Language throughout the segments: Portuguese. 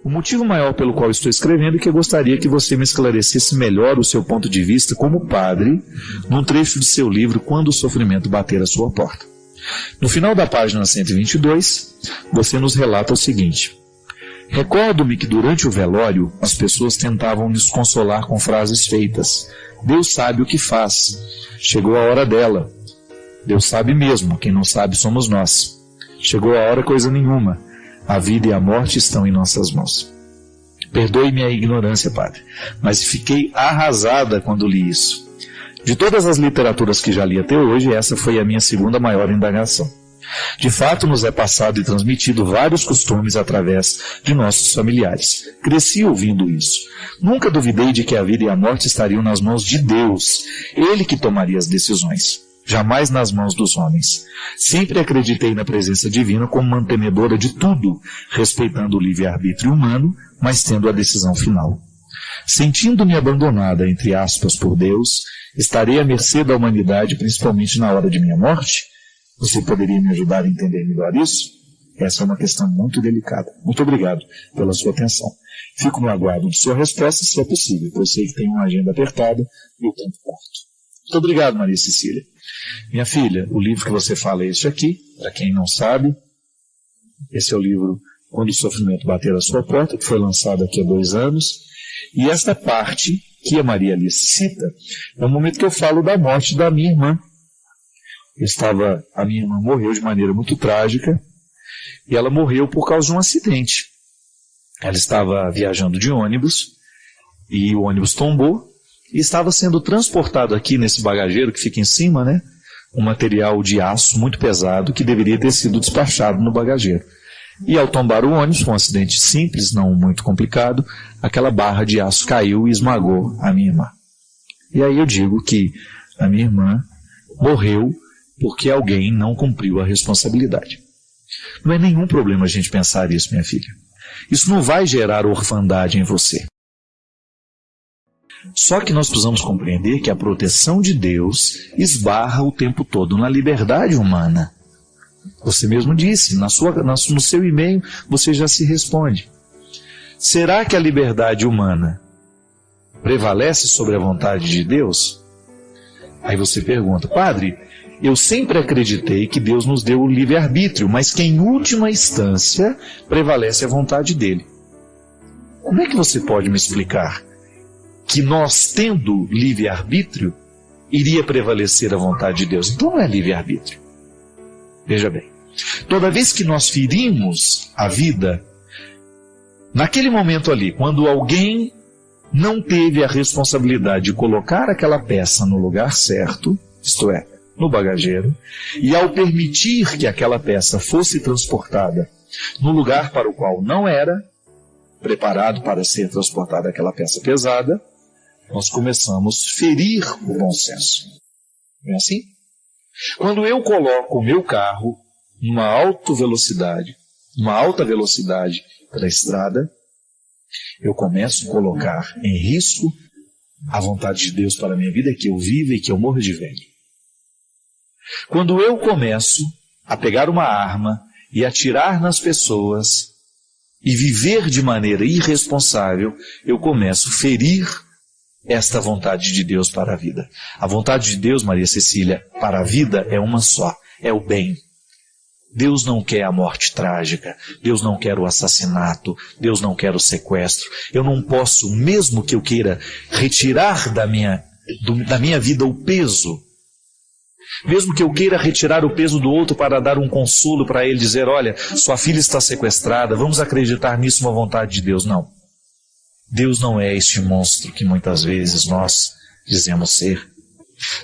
O motivo maior pelo qual estou escrevendo é que eu gostaria que você me esclarecesse melhor o seu ponto de vista como padre num trecho de seu livro Quando o Sofrimento Bater à Sua Porta. No final da página 122, você nos relata o seguinte: recordo-me que durante o velório as pessoas tentavam nos consolar com frases feitas. Deus sabe o que faz. Chegou a hora dela. Deus sabe mesmo, quem não sabe somos nós. Chegou a hora coisa nenhuma. A vida e a morte estão em nossas mãos. Perdoe-me a ignorância, padre, mas fiquei arrasada quando li isso. De todas as literaturas que já li até hoje, essa foi a minha segunda maior indagação. De fato, nos é passado e transmitido vários costumes através de nossos familiares. Cresci ouvindo isso. Nunca duvidei de que a vida e a morte estariam nas mãos de Deus. Ele que tomaria as decisões. Jamais nas mãos dos homens. Sempre acreditei na presença divina como mantenedora de tudo, respeitando o livre-arbítrio humano, mas tendo a decisão final. Sentindo-me abandonada, entre aspas, por Deus, estarei à mercê da humanidade, principalmente na hora de minha morte? Você poderia me ajudar a entender melhor isso? Essa é uma questão muito delicada. Muito obrigado pela sua atenção. Fico no aguardo de sua resposta, se é possível, pois sei que tem uma agenda apertada e o tempo curto. Muito obrigado, Maria Cecília. Minha filha, o livro que você fala é este aqui, para quem não sabe. Esse é o livro Quando o Sofrimento Bater à Sua Porta, que foi lançado aqui há 2 anos. E esta parte que a Maria Alice cita é o momento que eu falo da morte da minha irmã. A minha irmã morreu de maneira muito trágica e ela morreu por causa de um acidente. Ela estava viajando de ônibus e o ônibus tombou e estava sendo transportado aqui nesse bagageiro que fica em cima, né? Um material de aço muito pesado que deveria ter sido despachado no bagageiro. E ao tombar o ônibus, foi um acidente simples, não muito complicado, aquela barra de aço caiu e esmagou a minha irmã. E aí eu digo que a minha irmã morreu porque alguém não cumpriu a responsabilidade. Não é nenhum problema a gente pensar isso, minha filha. Isso não vai gerar orfandade em você. Só que nós precisamos compreender que a proteção de Deus esbarra o tempo todo na liberdade humana. Você mesmo disse, no seu e-mail você já se responde. Será que a liberdade humana prevalece sobre a vontade de Deus? Aí você pergunta, padre, eu sempre acreditei que Deus nos deu o livre-arbítrio, mas que em última instância prevalece a vontade dele. Como é que você pode me explicar que nós, tendo livre-arbítrio, iria prevalecer a vontade de Deus? Então não é livre-arbítrio. Veja bem, toda vez que nós ferimos a vida, naquele momento ali, quando alguém não teve a responsabilidade de colocar aquela peça no lugar certo, isto é, no bagageiro, e ao permitir que aquela peça fosse transportada no lugar para o qual não era preparado para ser transportada aquela peça pesada, nós começamos a ferir o bom senso. Não é assim? Quando eu coloco o meu carro numa alta velocidade pela estrada, eu começo a colocar em risco a vontade de Deus para a minha vida, que eu viva e que eu morra de velho. Quando eu começo a pegar uma arma e atirar nas pessoas e viver de maneira irresponsável, eu começo a ferir esta vontade de Deus para a vida. A vontade de Deus, Maria Cecília, para a vida é uma só, é o bem. Deus não quer a morte trágica, Deus não quer o assassinato, Deus não quer o sequestro. Eu não posso, mesmo que eu queira retirar da minha vida o peso, mesmo que eu queira retirar o peso do outro para dar um consolo para ele, dizer, olha, sua filha está sequestrada, vamos acreditar nisso, uma vontade de Deus. Não. Deus não é este monstro que muitas vezes nós dizemos ser.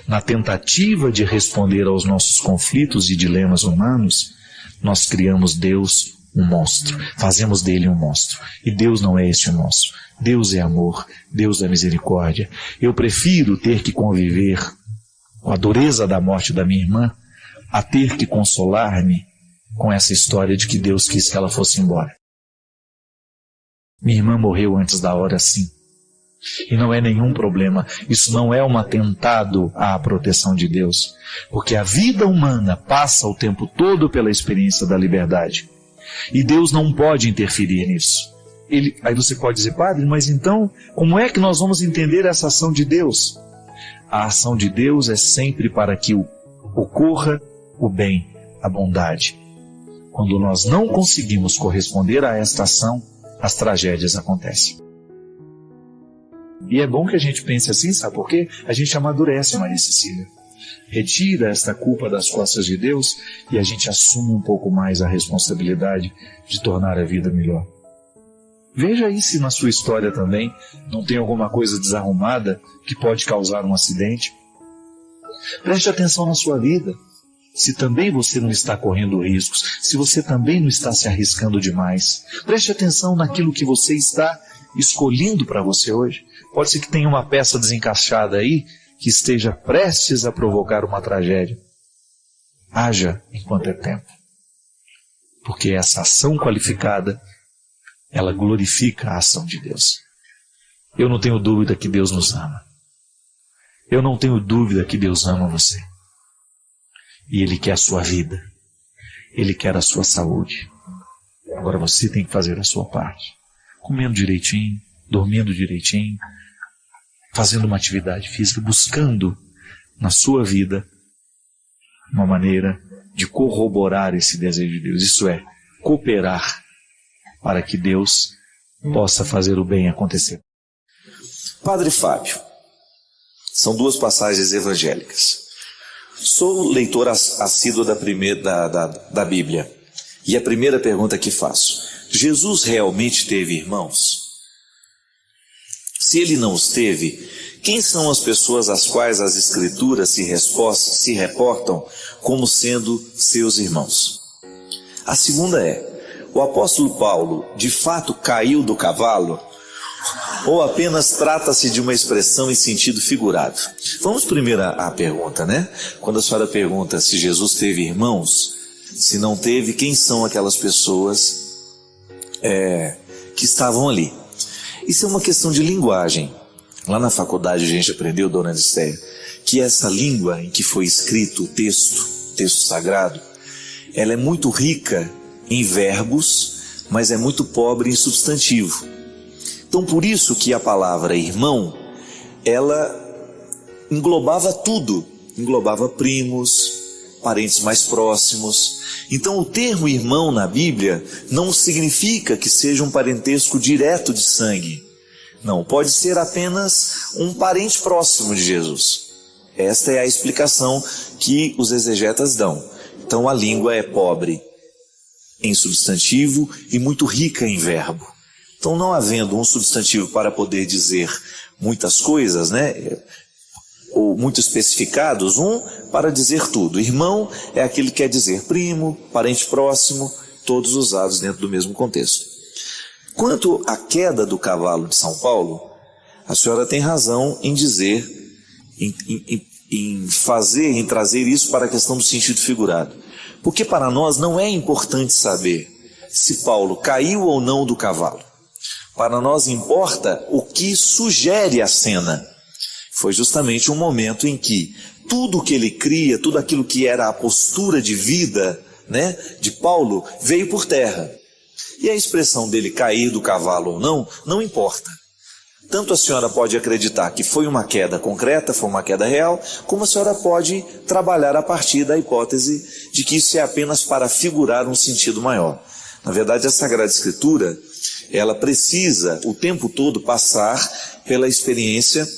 Na tentativa de responder aos nossos conflitos e dilemas humanos, nós criamos Deus um monstro, fazemos dele um monstro. E Deus não é este monstro. Deus é amor, Deus é misericórdia. Eu prefiro ter que conviver com a dureza da morte da minha irmã, a ter que consolar-me com essa história de que Deus quis que ela fosse embora. Minha irmã morreu antes da hora, sim. E não é nenhum problema. Isso não é um atentado à proteção de Deus. Porque a vida humana passa o tempo todo pela experiência da liberdade. E Deus não pode interferir nisso. Aí você pode dizer, padre, mas então, como é que nós vamos entender essa ação de Deus? A ação de Deus é sempre para que ocorra o bem, a bondade. Quando nós não conseguimos corresponder a esta ação, as tragédias acontecem. E é bom que a gente pense assim, sabe por quê? A gente amadurece, Maria Cecília. Retira esta culpa das costas de Deus e a gente assume um pouco mais a responsabilidade de tornar a vida melhor. Veja aí se na sua história também não tem alguma coisa desarrumada que pode causar um acidente. Preste atenção na sua vida. Se também você não está correndo riscos, se você também não está se arriscando demais. Preste atenção naquilo que você está escolhendo para você hoje. Pode ser que tenha uma peça desencaixada aí que esteja prestes a provocar uma tragédia. Haja enquanto é tempo. Porque essa ação qualificada, ela glorifica a ação de Deus. Eu não tenho dúvida que Deus nos ama. Eu não tenho dúvida que Deus ama você. E Ele quer a sua vida. Ele quer a sua saúde. Agora você tem que fazer a sua parte. Comendo direitinho, dormindo direitinho, fazendo uma atividade física, buscando na sua vida uma maneira de corroborar esse desejo de Deus. Isso é, cooperar para que Deus possa fazer o bem acontecer. Padre Fábio, são duas passagens evangélicas. Sou leitor assíduo da Bíblia. E a primeira pergunta que faço: Jesus realmente teve irmãos? Se ele não os teve, quem são as pessoas às quais as Escrituras se reportam como sendo seus irmãos? A segunda é: o apóstolo Paulo de fato caiu do cavalo? Ou apenas trata-se de uma expressão em sentido figurado? Vamos primeiro à pergunta, né? Quando a senhora pergunta se Jesus teve irmãos, se não teve, quem são aquelas pessoas que estavam ali? Isso é uma questão de linguagem. Lá na faculdade a gente aprendeu, dona Anistéia, que essa língua em que foi escrito o texto sagrado, ela é muito rica em verbos, mas é muito pobre em substantivo. Então, por isso que a palavra irmão, ela englobava tudo, englobava primos, parentes mais próximos. Então, o termo irmão na Bíblia não significa que seja um parentesco direto de sangue. Não, pode ser apenas um parente próximo de Jesus. Esta é a explicação que os exegetas dão. Então, a língua é pobre em substantivo e muito rica em verbo. Então, não havendo um substantivo para poder dizer muitas coisas, né, ou muito especificados, um para dizer tudo. Irmão é aquele que quer dizer primo, parente próximo, todos usados dentro do mesmo contexto. Quanto à queda do cavalo de São Paulo, a senhora tem razão em dizer, em trazer isso para a questão do sentido figurado. Porque para nós não é importante saber se Paulo caiu ou não do cavalo. Para nós importa o que sugere a cena. Foi justamente um momento em que tudo que ele cria, tudo aquilo que era a postura de vida, né, de Paulo, veio por terra. E a expressão dele cair do cavalo ou não, não importa. Tanto a senhora pode acreditar que foi uma queda concreta, foi uma queda real, como a senhora pode trabalhar a partir da hipótese de que isso é apenas para figurar um sentido maior. Na verdade, a Sagrada Escritura, ela precisa o tempo todo passar pela experiência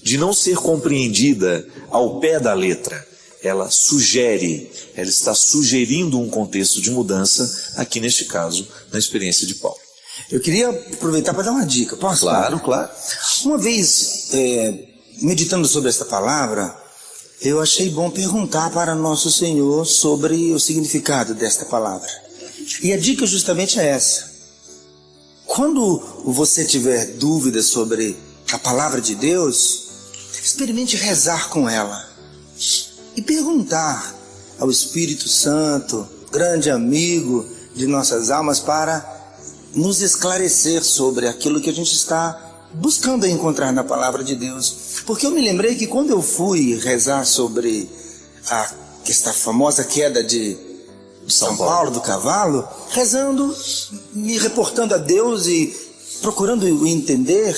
de não ser compreendida ao pé da letra. Ela sugere, ela está sugerindo um contexto de mudança, aqui neste caso, na experiência de Paulo. Eu queria aproveitar para dar uma dica, posso? Claro, claro. Uma vez, meditando sobre esta palavra, eu achei bom perguntar para Nosso Senhor sobre o significado desta palavra. E a dica justamente é essa. Quando você tiver dúvidas sobre a palavra de Deus, experimente rezar com ela e perguntar ao Espírito Santo, grande amigo de nossas almas, para nos esclarecer sobre aquilo que a gente está buscando encontrar na palavra de Deus. Porque eu me lembrei que quando eu fui rezar sobre esta famosa queda de São Paulo do cavalo, rezando, me reportando a Deus e procurando entender,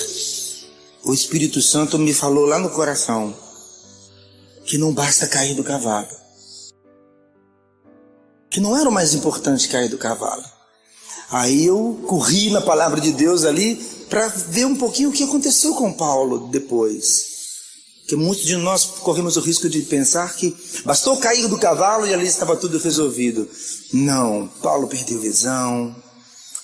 o Espírito Santo me falou lá no coração que não basta cair do cavalo, que não era o mais importante cair do cavalo. Aí eu corri na palavra de Deus ali para ver um pouquinho o que aconteceu com Paulo depois. Porque muitos de nós corremos o risco de pensar que bastou cair do cavalo e ali estava tudo resolvido. Não, Paulo perdeu visão,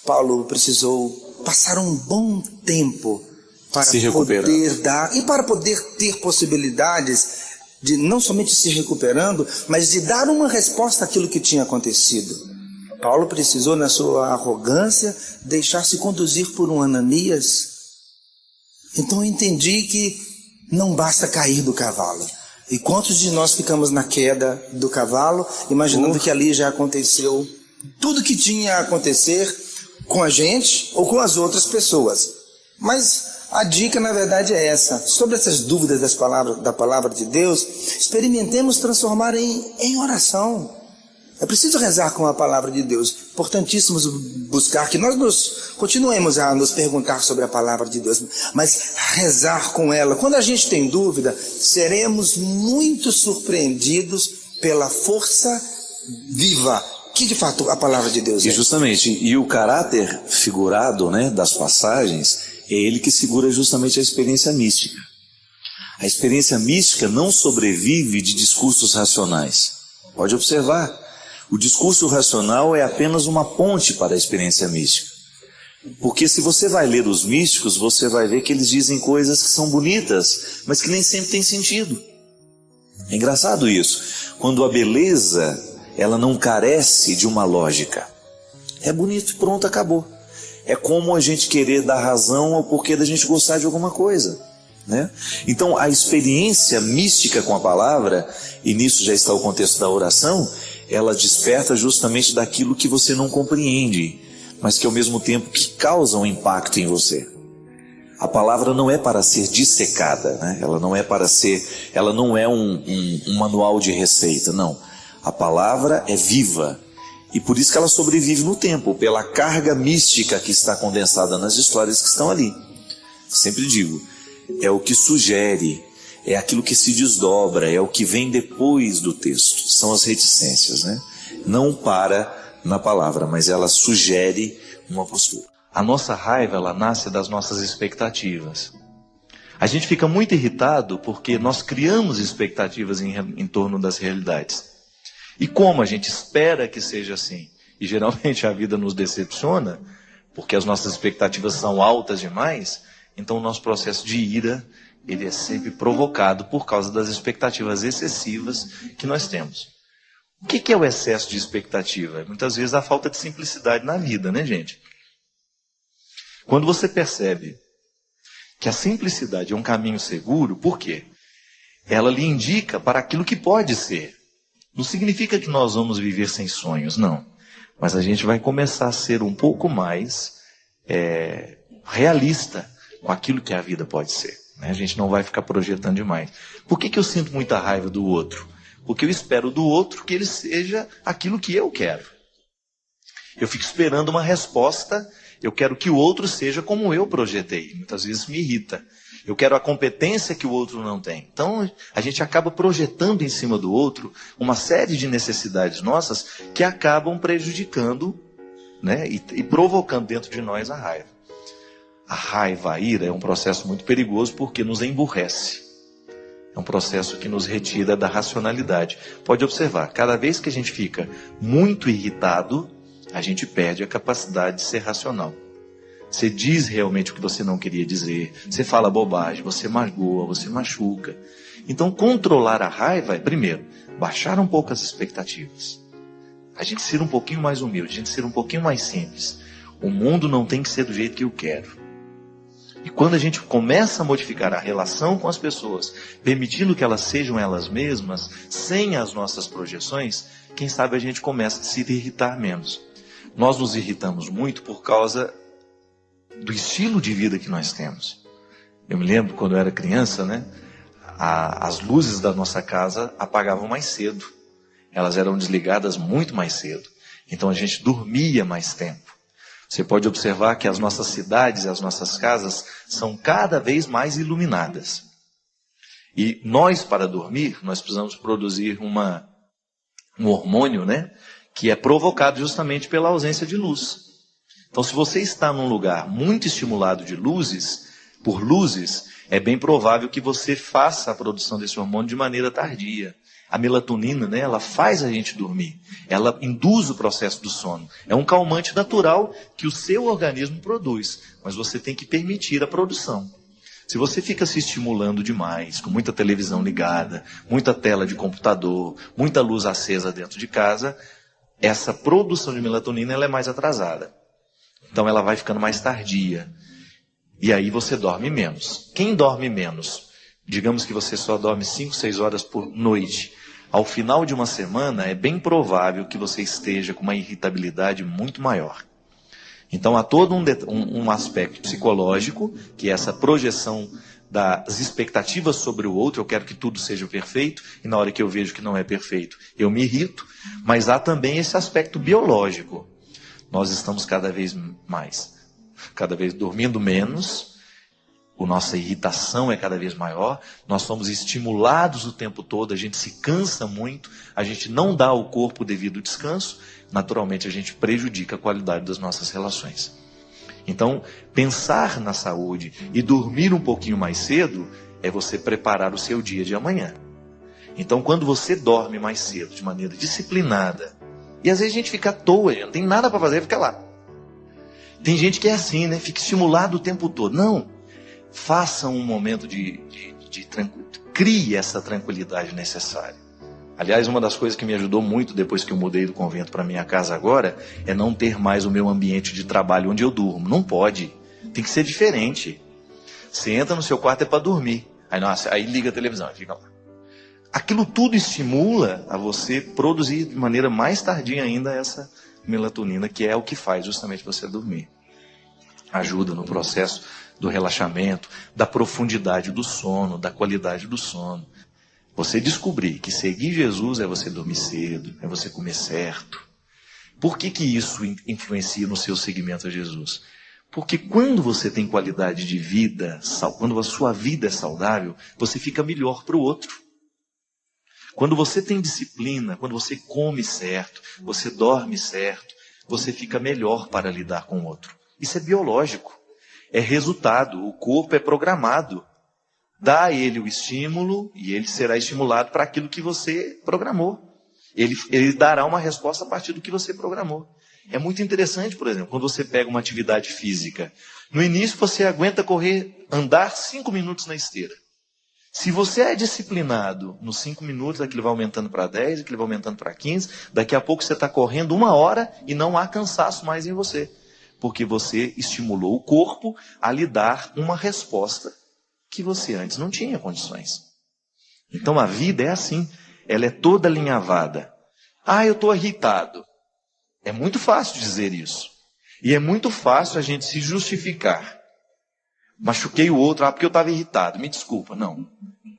Paulo precisou passar um bom tempo para poder dar, e para poder ter possibilidades de não somente se recuperando, mas de dar uma resposta àquilo que tinha acontecido. Paulo precisou, na sua arrogância, deixar-se conduzir por um Ananias. Então eu entendi que não basta cair do cavalo. E quantos de nós ficamos na queda do cavalo, imaginando que ali já aconteceu tudo que tinha a acontecer com a gente ou com as outras pessoas. Mas a dica, na verdade, é essa. Sobre essas dúvidas da palavra de Deus, experimentemos transformar em oração. É preciso rezar com a palavra de Deus. Importantíssimo buscar que nós continuemos a nos perguntar sobre a palavra de Deus, mas rezar com ela. Quando a gente tem dúvida, seremos muito surpreendidos pela força viva que de fato a palavra de Deus é. E justamente, e o caráter figurado, né, das passagens, é ele que segura justamente a experiência mística. A experiência mística não sobrevive de discursos racionais. Pode observar. O discurso racional é apenas uma ponte para a experiência mística. Porque se você vai ler os místicos, você vai ver que eles dizem coisas que são bonitas, mas que nem sempre têm sentido. É engraçado isso. Quando a beleza, ela não carece de uma lógica. É bonito, pronto, acabou. É como a gente querer dar razão ao porquê da gente gostar de alguma coisa, né? Então a experiência mística com a palavra, e nisso já está o contexto da oração, ela desperta justamente daquilo que você não compreende, mas que ao mesmo tempo que causa um impacto em você. A palavra não é para ser dissecada, né? Ela não é um manual de receita, não. A palavra é viva, e por isso que ela sobrevive no tempo, pela carga mística que está condensada nas histórias que estão ali. Sempre digo, é o que sugere, é aquilo que se desdobra, é o que vem depois do texto. São as reticências, né? Não para na palavra, mas ela sugere uma postura. A nossa raiva, ela nasce das nossas expectativas. A gente fica muito irritado porque nós criamos expectativas em torno das realidades. E como a gente espera que seja assim, e geralmente a vida nos decepciona, porque as nossas expectativas são altas demais, então o nosso processo de ira, ele é sempre provocado por causa das expectativas excessivas que nós temos. O que é o excesso de expectativa? Muitas vezes a falta de simplicidade na vida, né, gente? Quando você percebe que a simplicidade é um caminho seguro, por quê? Ela lhe indica para aquilo que pode ser. Não significa que nós vamos viver sem sonhos, não. Mas a gente vai começar a ser um pouco mais realista com aquilo que a vida pode ser. A gente não vai ficar projetando demais. Por que eu sinto muita raiva do outro? Porque eu espero do outro que ele seja aquilo que eu quero. Eu fico esperando uma resposta, eu quero que o outro seja como eu projetei. Muitas vezes me irrita. Eu quero a competência que o outro não tem. Então a gente acaba projetando em cima do outro uma série de necessidades nossas que acabam prejudicando, né, e provocando dentro de nós a raiva. A raiva, a ira é um processo muito perigoso porque nos emburrece. É um processo que nos retira da racionalidade. Pode observar, cada vez que a gente fica muito irritado, a gente perde a capacidade de ser racional. Você diz realmente o que você não queria dizer, você fala bobagem, você magoa, você machuca. Então controlar a raiva é, primeiro, baixar um pouco as expectativas. A gente ser um pouquinho mais humilde, a gente ser um pouquinho mais simples. O mundo não tem que ser do jeito que eu quero. E quando a gente começa a modificar a relação com as pessoas, permitindo que elas sejam elas mesmas, sem as nossas projeções, quem sabe a gente começa a se irritar menos. Nós nos irritamos muito por causa do estilo de vida que nós temos. Eu me lembro quando eu era criança, né? As luzes da nossa casa apagavam mais cedo. elas eram desligadas muito mais cedo. Então a gente dormia mais tempo. Você pode observar que as nossas cidades e as nossas casas são cada vez mais iluminadas. E nós, para dormir, nós precisamos produzir um hormônio, né, que é provocado justamente pela ausência de luz. Então, se você está num lugar muito estimulado por luzes, é bem provável que você faça a produção desse hormônio de maneira tardia. A melatonina, né, ela faz a gente dormir. Ela induz o processo do sono. É um calmante natural que o seu organismo produz, mas você tem que permitir a produção. Se você fica se estimulando demais, com muita televisão ligada, muita tela de computador, muita luz acesa dentro de casa, essa produção de melatonina ela é mais atrasada. Então ela vai ficando mais tardia. E aí você dorme menos. Quem dorme menos? Digamos que você só dorme 5, 6 horas por noite. Ao final de uma semana, é bem provável que você esteja com uma irritabilidade muito maior. Então há todo um aspecto psicológico, que é essa projeção das expectativas sobre o outro. Eu quero que tudo seja perfeito, e na hora que eu vejo que não é perfeito, eu me irrito. Mas há também esse aspecto biológico. Nós estamos cada vez dormindo menos, a nossa irritação é cada vez maior, nós somos estimulados o tempo todo, a gente se cansa muito, a gente não dá ao corpo o devido descanso, naturalmente a gente prejudica a qualidade das nossas relações. Então, pensar na saúde e dormir um pouquinho mais cedo é você preparar o seu dia de amanhã. Então, quando você dorme mais cedo, de maneira disciplinada, e às vezes a gente fica à toa, não tem nada para fazer, fica lá. Tem gente que é assim, né? Fica estimulado o tempo todo. Não. Faça um momento de tranquilidade. Crie essa tranquilidade necessária. Aliás, uma das coisas que me ajudou muito depois que eu mudei do convento para minha casa agora é não ter mais o meu ambiente de trabalho onde eu durmo. Não pode. Tem que ser diferente. Você entra no seu quarto é para dormir. Aí liga a televisão e fica lá. Aquilo tudo estimula a você produzir de maneira mais tardia ainda essa melatonina, que é o que faz justamente você dormir. Ajuda no processo do relaxamento, da profundidade do sono, da qualidade do sono. Você descobrir que seguir Jesus é você dormir cedo, é você comer certo. Por que isso influencia no seu seguimento a Jesus? Porque quando você tem qualidade de vida, quando a sua vida é saudável, você fica melhor para o outro. Quando você tem disciplina, quando você come certo, você dorme certo, você fica melhor para lidar com o outro. Isso é biológico, é resultado, o corpo é programado. Dá a ele o estímulo e ele será estimulado para aquilo que você programou. Ele dará uma resposta a partir do que você programou. É muito interessante, por exemplo, quando você pega uma atividade física. No início você aguenta andar 5 minutos na esteira. Se você é disciplinado nos 5 minutos, aquilo vai aumentando para 10, aquilo vai aumentando para 15, daqui a pouco você está correndo 1 hora e não há cansaço mais em você. Porque você estimulou o corpo a lhe dar uma resposta que você antes não tinha condições. Então a vida é assim, ela é toda alinhavada. Eu estou irritado. É muito fácil dizer isso. E é muito fácil a gente se justificar. Machuquei o outro, porque eu estava irritado. Me desculpa. Não.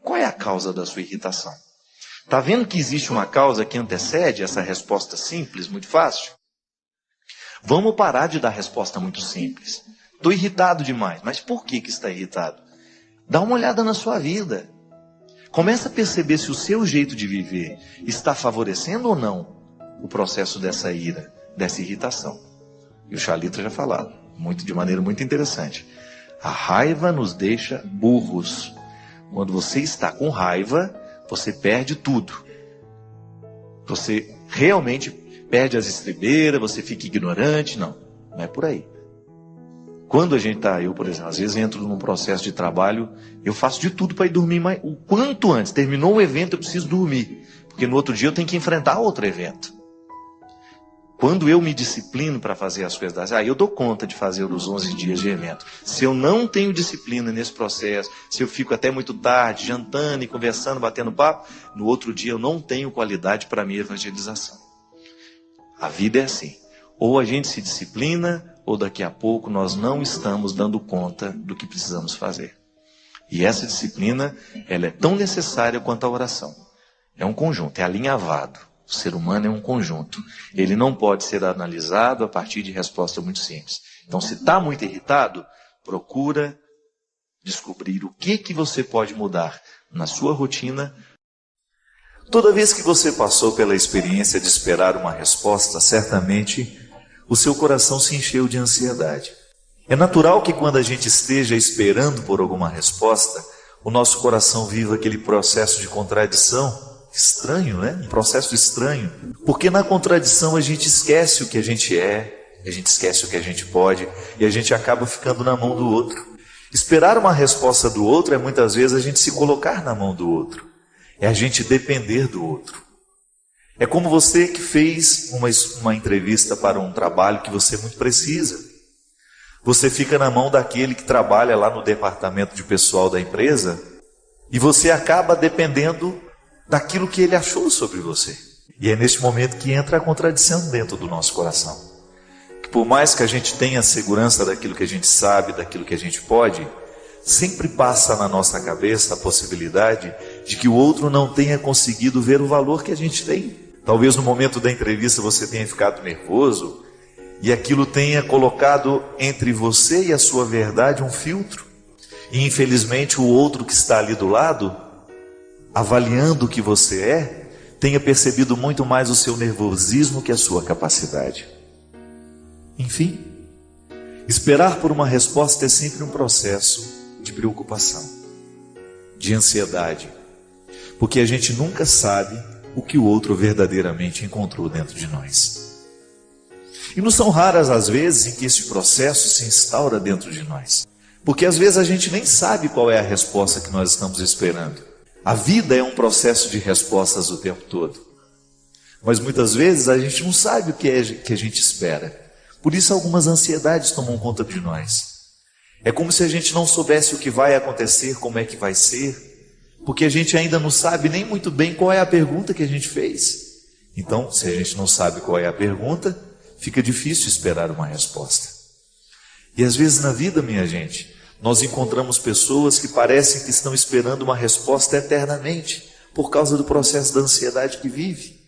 Qual é a causa da sua irritação? Está vendo que existe uma causa que antecede essa resposta simples, muito fácil? Vamos parar de dar resposta muito simples. Estou irritado demais. Mas por que está irritado? Dá uma olhada na sua vida. Começa a perceber se o seu jeito de viver está favorecendo ou não o processo dessa ira, dessa irritação. E o Chalita já falou, de maneira muito interessante. A raiva nos deixa burros. Quando você está com raiva, você perde tudo. Você realmente perde as estribeiras, você fica ignorante. Não é por aí. Quando a gente eu, por exemplo, às vezes entro num processo de trabalho, eu faço de tudo para ir dormir o quanto antes. Terminou o evento, eu preciso dormir. Porque no outro dia eu tenho que enfrentar outro evento. Quando eu me disciplino para fazer as coisas, eu dou conta de fazer os 11 dias de evento. Se eu não tenho disciplina nesse processo, se eu fico até muito tarde, jantando e conversando, batendo papo, no outro dia eu não tenho qualidade para a minha evangelização. A vida é assim. Ou a gente se disciplina, ou daqui a pouco nós não estamos dando conta do que precisamos fazer. E essa disciplina, ela é tão necessária quanto a oração. É um conjunto, é alinhavado. O ser humano é um conjunto. Ele não pode ser analisado a partir de resposta muito simples. Então, se está muito irritado, procura descobrir o que você pode mudar na sua rotina. Toda vez que você passou pela experiência de esperar uma resposta, certamente o seu coração se encheu de ansiedade. É natural que quando a gente esteja esperando por alguma resposta, o nosso coração viva aquele processo de contradição. Estranho, né? Um processo estranho. Porque na contradição a gente esquece o que a gente é, a gente esquece o que a gente pode e a gente acaba ficando na mão do outro. Esperar uma resposta do outro é muitas vezes a gente se colocar na mão do outro. É a gente depender do outro. É como você que fez uma entrevista para um trabalho que você muito precisa. Você fica na mão daquele que trabalha lá no departamento de pessoal da empresa e você acaba dependendo daquilo que ele achou sobre você. E é neste momento que entra a contradição dentro do nosso coração. Que por mais que a gente tenha segurança daquilo que a gente sabe, daquilo que a gente pode, sempre passa na nossa cabeça a possibilidade de que o outro não tenha conseguido ver o valor que a gente tem. Talvez no momento da entrevista você tenha ficado nervoso e aquilo tenha colocado entre você e a sua verdade um filtro. E infelizmente o outro que está ali do lado, avaliando o que você é, tenha percebido muito mais o seu nervosismo que a sua capacidade. Enfim, esperar por uma resposta é sempre um processo de preocupação, de ansiedade, porque a gente nunca sabe o que o outro verdadeiramente encontrou dentro de nós. E não são raras as vezes em que esse processo se instaura dentro de nós, porque às vezes a gente nem sabe qual é a resposta que nós estamos esperando. A vida é um processo de respostas o tempo todo. Mas muitas vezes a gente não sabe o que a gente espera. Por isso algumas ansiedades tomam conta de nós. É como se a gente não soubesse o que vai acontecer, como é que vai ser, porque a gente ainda não sabe nem muito bem qual é a pergunta que a gente fez. Então, se a gente não sabe qual é a pergunta, fica difícil esperar uma resposta. E às vezes na vida, minha gente, nós encontramos pessoas que parecem que estão esperando uma resposta eternamente, por causa do processo da ansiedade que vive.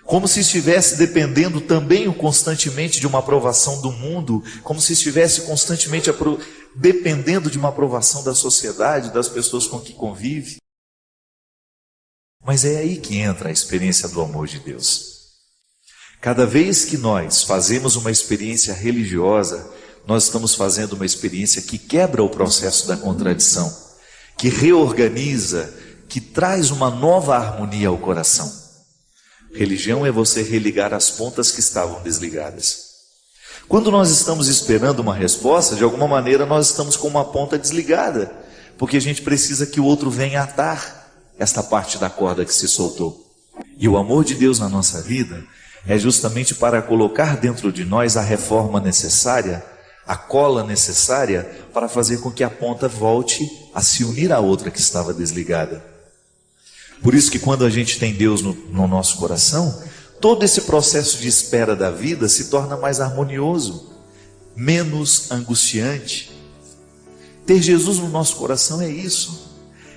Como se estivesse dependendo também constantemente de uma aprovação do mundo, como se estivesse constantemente dependendo de uma aprovação da sociedade, das pessoas com que convive. Mas é aí que entra a experiência do amor de Deus. Cada vez que nós fazemos uma experiência religiosa, nós estamos fazendo uma experiência que quebra o processo da contradição, que reorganiza, que traz uma nova harmonia ao coração. Religião é você religar as pontas que estavam desligadas. Quando nós estamos esperando uma resposta, de alguma maneira nós estamos com uma ponta desligada, porque a gente precisa que o outro venha atar esta parte da corda que se soltou. E o amor de Deus na nossa vida é justamente para colocar dentro de nós a reforma necessária, a cola necessária para fazer com que a ponta volte a se unir à outra que estava desligada. Por isso que quando a gente tem Deus no nosso coração, todo esse processo de espera da vida se torna mais harmonioso, menos angustiante. Ter Jesus no nosso coração é isso.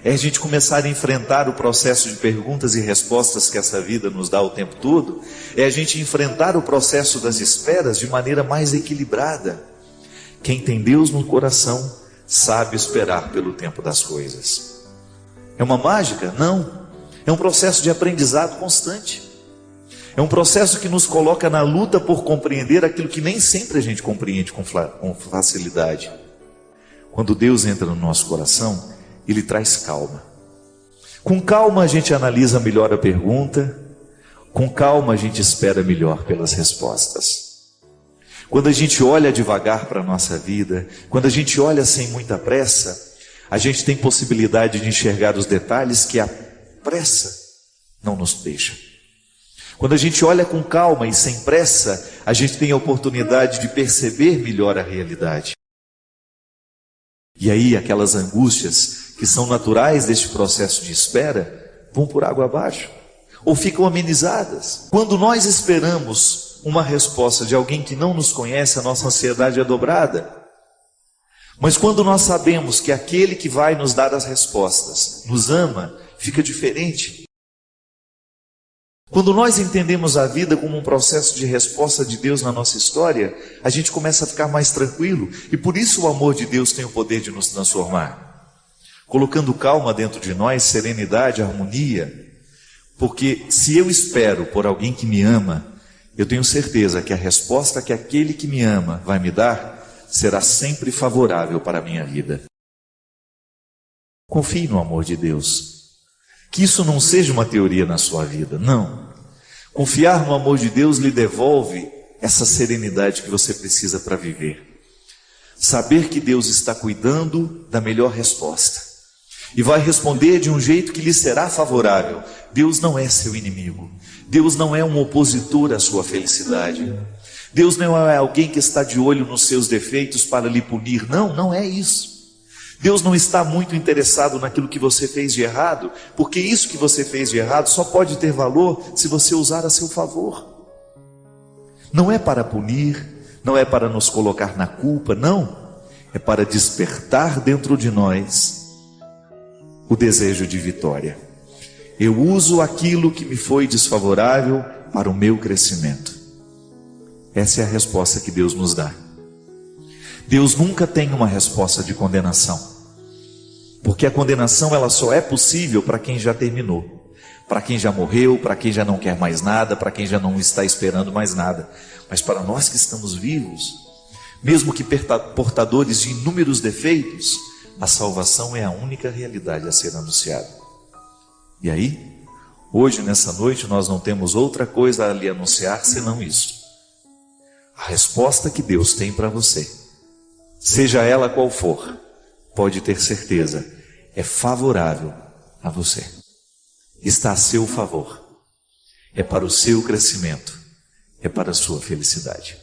É a gente começar a enfrentar o processo de perguntas e respostas que essa vida nos dá o tempo todo. É a gente enfrentar o processo das esperas de maneira mais equilibrada. Quem tem Deus no coração sabe esperar pelo tempo das coisas. É uma mágica? Não. É um processo de aprendizado constante. É um processo que nos coloca na luta por compreender aquilo que nem sempre a gente compreende com facilidade. Quando Deus entra no nosso coração, Ele traz calma. Com calma a gente analisa melhor a pergunta, com calma a gente espera melhor pelas respostas. Quando a gente olha devagar para a nossa vida, quando a gente olha sem muita pressa, a gente tem possibilidade de enxergar os detalhes que a pressa não nos deixa. Quando a gente olha com calma e sem pressa, a gente tem a oportunidade de perceber melhor a realidade. E aí aquelas angústias que são naturais deste processo de espera, vão por água abaixo, ou ficam amenizadas. Quando nós esperamos uma resposta de alguém que não nos conhece, a nossa ansiedade é dobrada. Mas quando nós sabemos que aquele que vai nos dar as respostas nos ama, fica diferente. Quando nós entendemos a vida como um processo de resposta de Deus na nossa história, a gente começa a ficar mais tranquilo, e por isso o amor de Deus tem o poder de nos transformar, colocando calma dentro de nós, serenidade, harmonia, porque se eu espero por alguém que me ama, eu tenho certeza que a resposta que aquele que me ama vai me dar será sempre favorável para a minha vida. Confie no amor de Deus. Que isso não seja uma teoria na sua vida, não. Confiar no amor de Deus lhe devolve essa serenidade que você precisa para viver. Saber que Deus está cuidando da melhor resposta e vai responder de um jeito que lhe será favorável. Deus não é seu inimigo. Deus não é um opositor à sua felicidade. Deus não é alguém que está de olho nos seus defeitos para lhe punir. Não, não é isso. Deus não está muito interessado naquilo que você fez de errado, porque isso que você fez de errado só pode ter valor se você usar a seu favor. Não é para punir, não é para nos colocar na culpa, não. É para despertar dentro de nós o desejo de vitória. Eu uso aquilo que me foi desfavorável para o meu crescimento. Essa é a resposta que Deus nos dá. Deus nunca tem uma resposta de condenação, porque a condenação ela só é possível para quem já terminou, para quem já morreu, para quem já não quer mais nada, para quem já não está esperando mais nada. Mas para nós que estamos vivos, mesmo que portadores de inúmeros defeitos, a salvação é a única realidade a ser anunciada. E aí, hoje nessa noite nós não temos outra coisa a lhe anunciar senão isso. A resposta que Deus tem para você, seja ela qual for, pode ter certeza, é favorável a você. Está a seu favor. É para o seu crescimento. É para a sua felicidade.